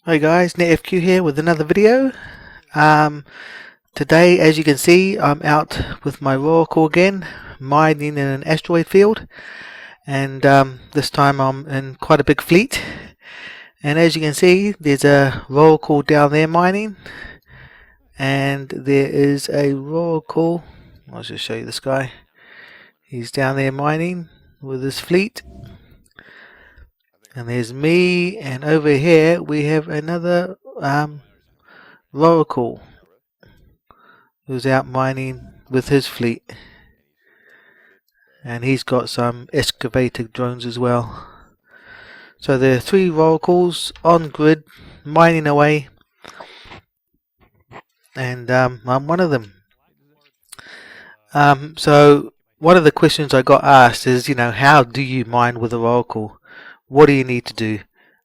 Hi guys, NETFQ here with another video. Today, as you can see, I'm out with my Rorqual again, mining in an asteroid field, and this time I'm in quite a big fleet. And as you can see, there's a Rorqual down there mining, and there is a Rorqual. I'll just show you this guy. He's down there mining with his fleet. And there's me, and over here we have another Rorqual who's out mining with his fleet, and he's got some excavator drones as well. So there are three Rorquals on grid mining away, and I'm one of them. So one of the questions I got asked is, how do you mine with a Rorqual? What do you need to do?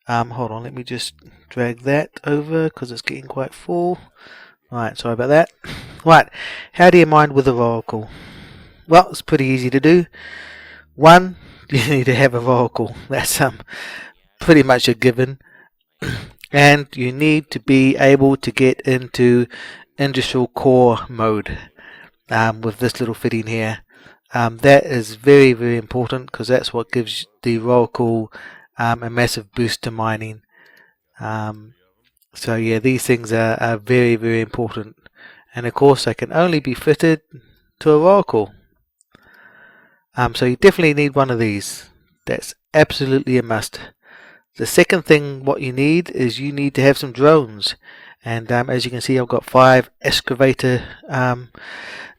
Hold on, let me just drag that over because it's getting quite full. Right, sorry about that. Right, how do you mine with a Rorqual? Well, it's pretty easy to do. One, you need to have a Rorqual. That's pretty much a given. And you need to be able to get into industrial core mode with this little fitting here. That is very, very important because that's what gives the Rorqual a massive boost to mining. So yeah, these things are very, very important, and of course they can only be fitted to a Rorqual. So you definitely need one of these. That's absolutely a must. The second thing what you need is you need to have some drones, and as you can see, I've got 5 excavator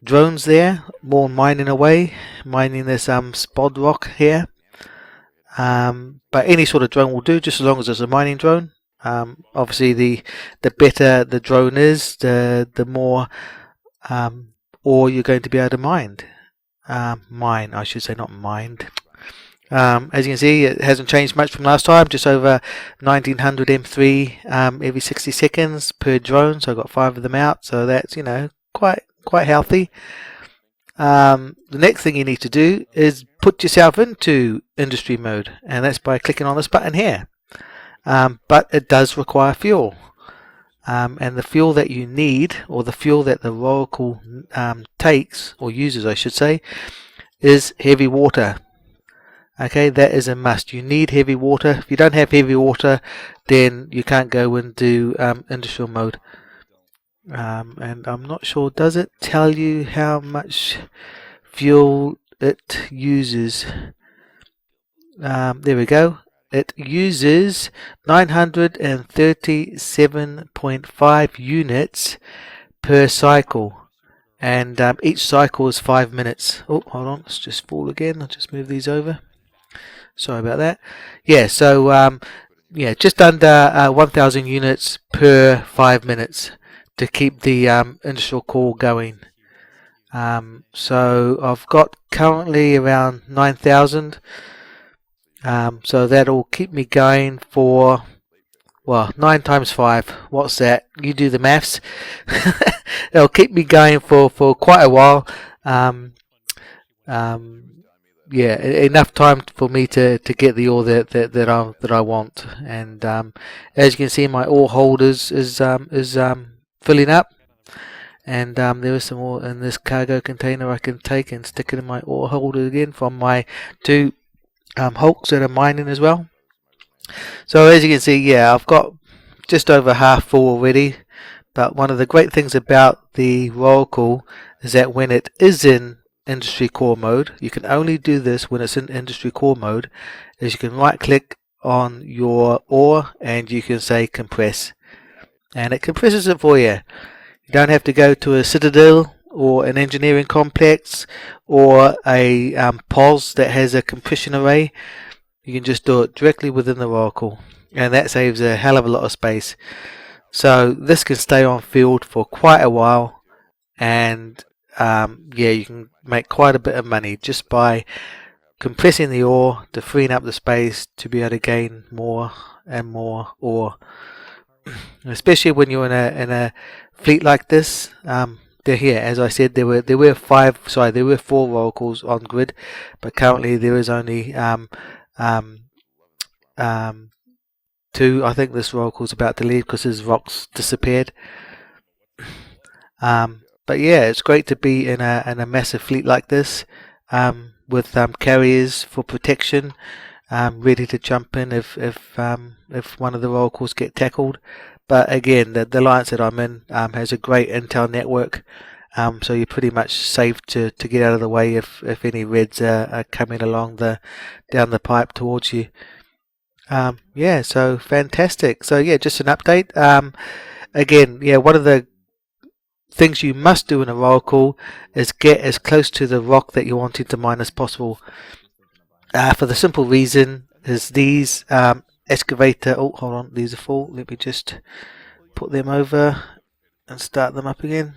drones there, more mining away, mining this spod rock here. But any sort of drone will do, just as long as it's a mining drone. Obviously the better the drone is, the more ore you're going to be able to mine. I should say, not mined. As you can see, it hasn't changed much from last time, just over 1900 M3 every 60 seconds per drone, so I've got 5 of them out, so that's quite healthy. The next thing you need to do is put yourself into industry mode, and that's by clicking on this button here. But it does require fuel, and the fuel that you need, or the fuel that the Rorqual takes, or uses I should say, is heavy water. Okay, that is a must. You need heavy water. If you don't have heavy water, then you can't go into industrial mode. And I'm not sure, does it tell you how much fuel it uses? There we go. It uses 937.5 units per cycle, and each cycle is 5 minutes. Oh, hold on, let's just fall again. I'll just move these over. Sorry about that. Yeah, so yeah, just under 1,000 units per 5 minutes to keep the industrial core going. So I've got currently around 9,000. So that'll keep me going for, well, 9 times 5. What's that? You do the maths. It'll keep me going for quite a while. Yeah, enough time for me to get the ore that I want. And as you can see, my ore holders is filling up. And there is some more in this cargo container I can take and stick it in my ore holder again from my 2 hulks that are mining as well. So as you can see, yeah, I've got just over half full already. But one of the great things about the Rorqual is that when it is in industry core mode, you can only do this when it's in industry core mode, is you can right click on your ore and you can say compress, and it compresses it for you. You don't have to go to a citadel or an engineering complex or a POS that has a compression array. You can just do it directly within the Rorqual, and that saves a hell of a lot of space. So this can stay on field for quite a while, and yeah, you can make quite a bit of money just by compressing the ore to freeing up the space to be able to gain more and more ore. Especially when you're in a fleet like this. They're here, as I said, there were 4 Rorquals on grid, but currently there is only 2. I think this Rorqual's about to leave because his rocks disappeared. But yeah, it's great to be in a massive fleet like this, with carriers for protection, ready to jump in if one of the Rorquals get tackled. But again, the alliance that I'm in has a great intel network, so you're pretty much safe to get out of the way if any reds are coming along down the pipe towards you. Yeah, so fantastic. So yeah, just an update. Again, yeah, one of the things you must do in a Rorqual is get as close to the rock that you're wanting to mine as possible. For the simple reason is these excavator. Oh, hold on, these are full. Let me just put them over and start them up again.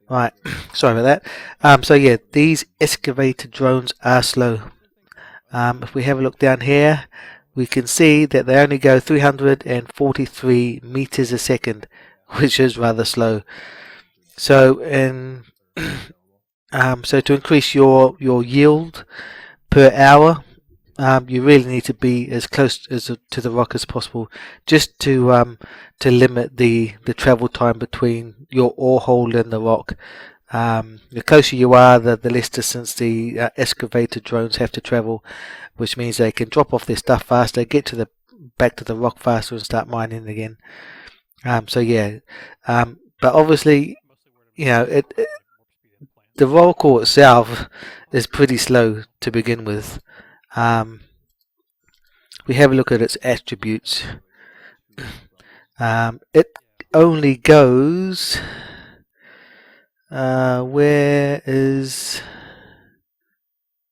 Right, sorry about that. So yeah, these excavator drones are slow. If we have a look down here, we can see that they only go 343 meters a second, which is rather slow. So so to increase your yield per hour, you really need to be as close to the rock as possible, just to limit the travel time between your ore hole and the rock. The closer you are, the less distance the excavator drones have to travel, which means they can drop off their stuff faster, get to back to the rock faster, and start mining again. So yeah, but obviously, you know, the Rorqual itself is pretty slow to begin with. We have a look at its attributes. It only goes. Where is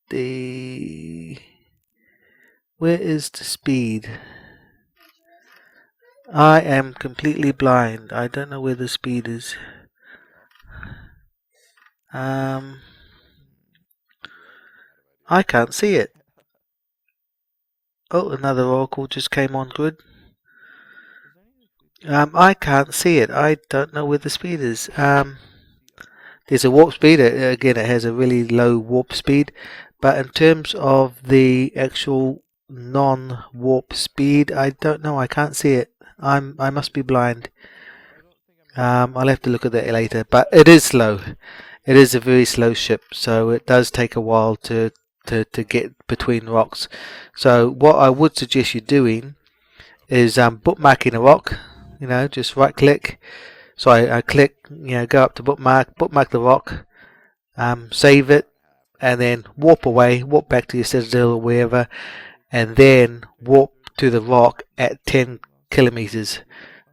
the speed? I am completely blind. I don't know where the speed is. I can't see it. Oh, another Rorqual just came on grid. I can't see it. I don't know where the speed is. There's a warp speed. Again, it has a really low warp speed. But in terms of the actual non-warp speed, I don't know. I can't see it. I must be blind. I'll have to look at that later. But it is slow. It is a very slow ship, so it does take a while to get between rocks. So what I would suggest you doing is bookmarking a rock. You know, just right click. So I click, you know, go up to bookmark the rock, save it, and then warp away, warp back to your citadel or wherever, and then warp to the rock at 10 kilometers.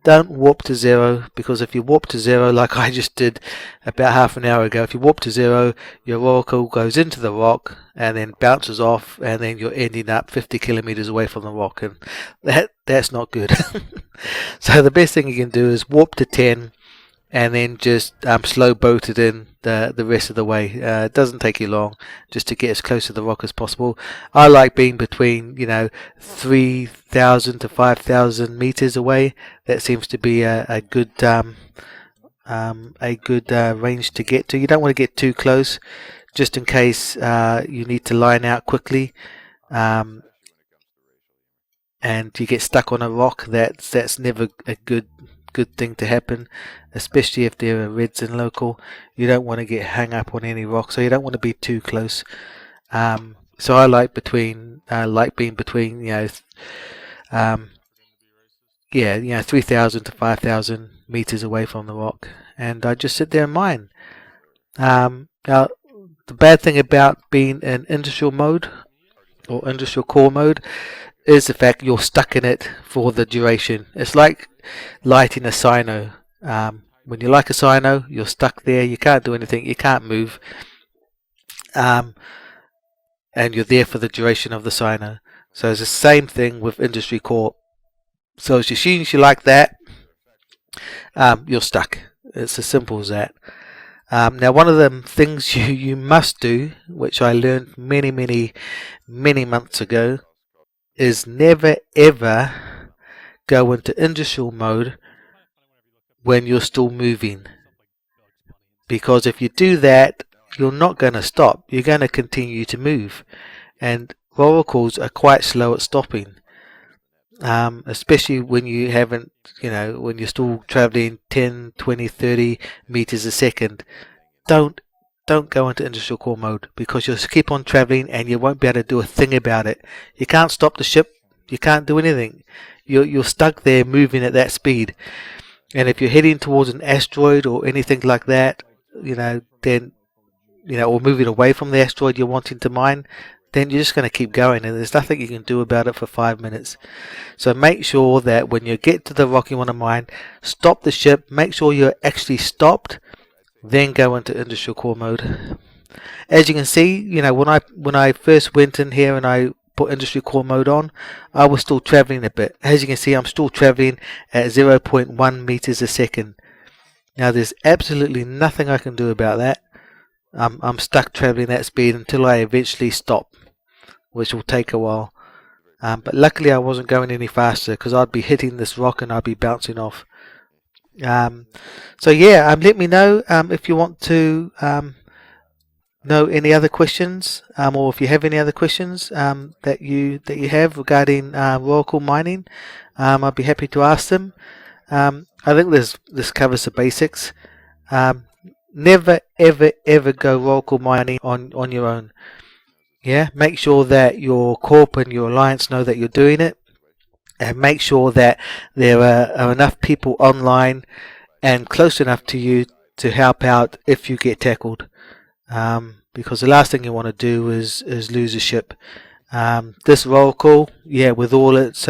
Don't warp to 0, because if you warp to 0, like I just did about half an hour ago, if you warp to 0, your Rorqual goes into the rock and then bounces off, and then you're ending up 50 kilometers away from the rock, and that's not good. So the best thing you can do is warp to 10 and then just slow boat it in the rest of the way. It doesn't take you long, just to get as close to the rock as possible. I like being between 3,000 to 5,000 meters away. That seems to be a good range to get to. You don't want to get too close, just in case you need to line out quickly, and you get stuck on a rock. That's never a good thing to happen, especially if there are reds in local. You don't want to get hung up on any rock, so you don't want to be too close. So I like being between 3,000 to 5,000 meters away from the rock, and I just sit there and mine. Now the bad thing about being in industrial mode or industrial core mode is the fact you're stuck in it for the duration. It's like lighting a cyno. When you light a cyno, you're stuck there. You can't do anything. You can't move, and you're there for the duration of the cyno. So it's the same thing with industry core. So as soon as you like that, you're stuck. It's as simple as that. Now, one of the things you must do, which I learned many months ago, is never ever go into industrial mode when you're still moving, because if you do that, you're not going to stop. You're going to continue to move, and Rorquals are quite slow at stopping. especially when you haven't, when you're still traveling 10, 20, 30 meters a second. Don't go into industrial core mode, because you'll keep on traveling and you won't be able to do a thing about it. You can't stop the ship. You can't do anything. You're stuck there moving at that speed. And if you're heading towards an asteroid or anything like that, then or moving away from the asteroid you're wanting to mine, then you're just going to keep going, and there's nothing you can do about it for 5 minutes. So make sure that when you get to the rock you want to mine, stop the ship, make sure you're actually stopped, then go into industrial core mode. As you can see, when I first went in here and I put industrial core mode on, I was still traveling a bit. As you can see, I'm still traveling at 0.1 meters a second. Now there's absolutely nothing I can do about that. I'm stuck traveling that speed until I eventually stop, which will take a while. But luckily I wasn't going any faster, because I'd be hitting this rock and I'd be bouncing off. So yeah, let me know if you want to know any other questions, or if you have any other questions that you have regarding Rorqual mining. I'd be happy to ask them. I think this covers the basics. Never ever go Rorqual mining on your own. Yeah, make sure that your corp and your alliance know that you're doing it, and make sure that there are enough people online and close enough to you to help out if you get tackled. Because the last thing you want to do is lose a ship. This Rorqual, with all its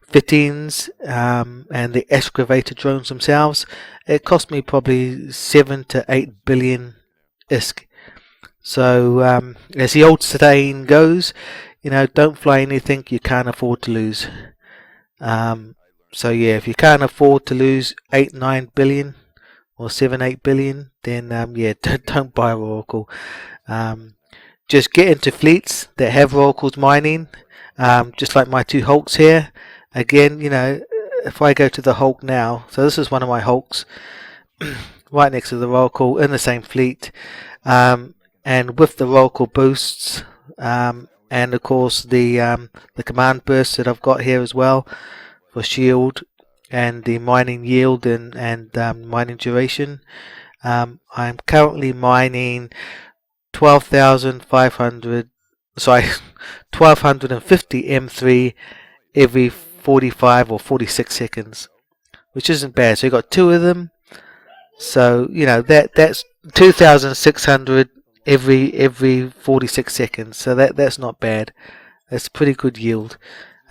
fittings and the excavator drones themselves, it cost me probably 7 to 8 billion ISK. So as the old saying goes, don't fly anything you can't afford to lose. So yeah, if you can't afford to lose 8-9 billion or 7-8 billion, then don't buy a Rorqual. Just get into fleets that have Rorquals mining, just like my two Hulks here. Again, if I go to the Hulk now, so this is one of my Hulks, right next to the Rorqual in the same fleet, and with the Rorqual boosts, and of course the command bursts that I've got here as well for shield and the mining yield and mining duration. I'm currently mining 12,500, sorry, 1250 M3 every 45 or 46 seconds, which isn't bad. So you got two of them, so that's 2,600 every 46 seconds. So that's not bad. That's pretty good yield,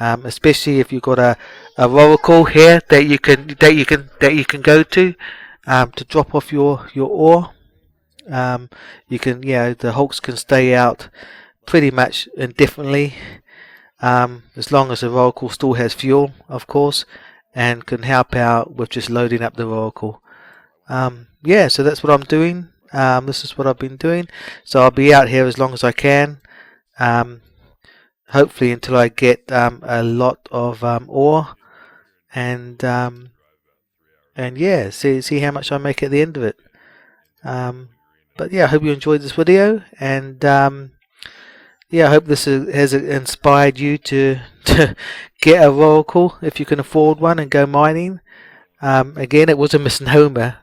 especially if you've got a Rorqual here that you can go to drop off your ore. You can, the Hulks can stay out pretty much indefinitely, as long as the Rorqual still has fuel, of course, and can help out with just loading up the Rorqual. So that's what I'm doing. This is what I've been doing. So I'll be out here as long as I can. Hopefully until I get a lot of ore, and see how much I make at the end of it. But I hope you enjoyed this video, and I hope this has inspired you to get a Rorqual if you can afford one and go mining. Again, it was a misnomer.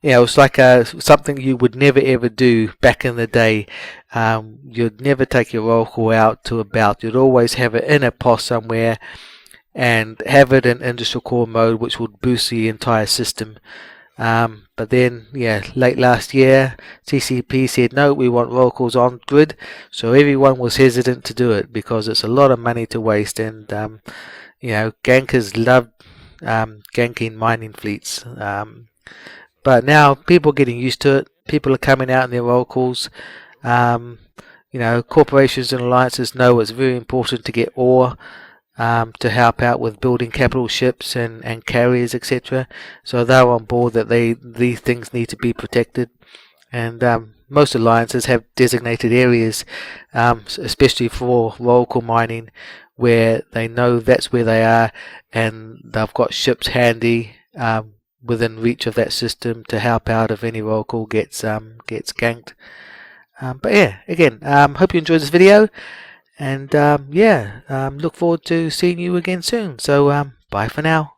It was like something you would never ever do back in the day. You'd never take your Rorqual out to a bout. You'd always have it in a POS somewhere and have it in industrial core mode, which would boost the entire system. But then, late last year, CCP said, no, we want Rorquals on grid, so everyone was hesitant to do it because it's a lot of money to waste, and gankers love ganking mining fleets. But now people are getting used to it. People are coming out in their Rorquals. Corporations and alliances know it's very important to get ore to help out with building capital ships and carriers, etc. So they're on board that these things need to be protected, and most alliances have designated areas, especially for Rorqual mining, where they know that's where they are, and they've got ships handy within reach of that system to help out if any Rorqual gets ganked. But again, hope you enjoyed this video. And yeah, look forward to seeing you again soon. So bye for now.